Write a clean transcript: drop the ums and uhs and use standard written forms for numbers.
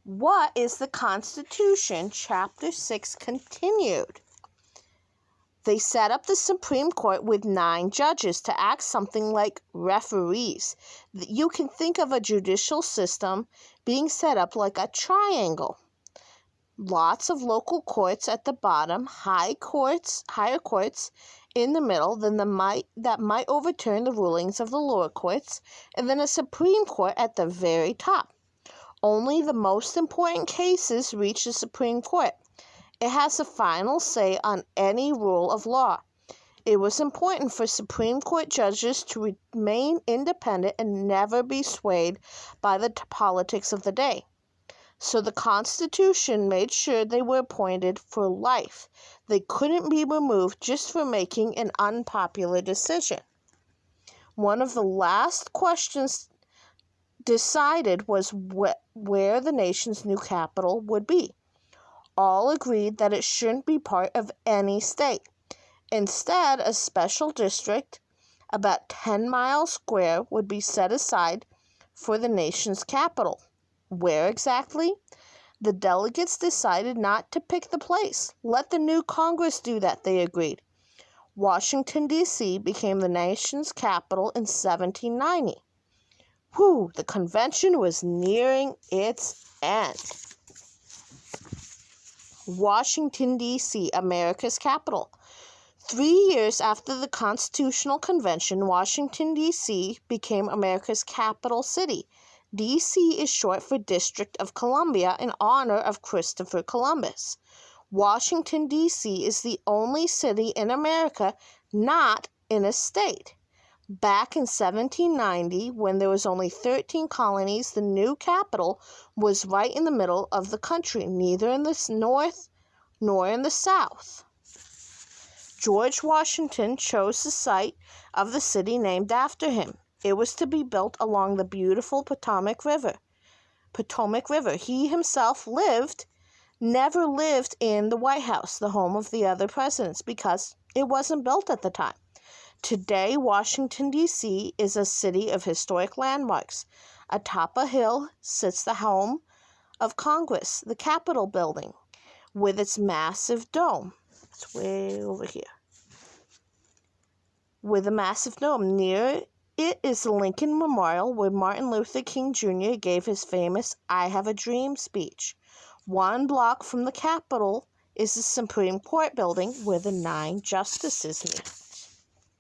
What is the Constitution? Chapter 6 continued. They set up the Supreme Court with 9 judges to act something like referees. You can think of a judicial system being set up like a triangle. Lots of local courts at the bottom, higher courts in the middle that might overturn the rulings of the lower courts, and then a Supreme Court at the very top. Only the most important cases reach the Supreme Court. It has the final say on any rule of law. It was important for Supreme Court judges to remain independent and never be swayed by the politics of the day. So the Constitution made sure they were appointed for life. They couldn't be removed just for making an unpopular decision. One of the last questions decided was where the nation's new capital would be. All agreed that it shouldn't be part of any state. Instead, a special district, about 10 miles square, would be set aside for the nation's capital. Where exactly? The delegates decided not to pick the place. Let the new Congress do that, they agreed. Washington, D.C. became the nation's capital in 1790. The convention was nearing its end. Washington, D.C., America's capital. 3 years after the Constitutional Convention, Washington, D.C. became America's capital city. D.C. is short for District of Columbia in honor of Christopher Columbus. Washington, D.C. is the only city in America not in a state. Back in 1790, when there was only 13 colonies, the new capital was right in the middle of the country, neither in the north nor in the south. George Washington chose the site of the city named after him. It was to be built along the beautiful Potomac River. He himself never lived in the White House, the home of the other presidents, because it wasn't built at the time. Today, Washington, D.C. is a city of historic landmarks. Atop a hill sits the home of Congress, the Capitol building, with its massive dome. It's way over here. With a massive dome. Near it is the Lincoln Memorial, where Martin Luther King Jr. gave his famous "I Have a Dream" speech. 1 block from the Capitol is the Supreme Court building, where the 9 justices meet.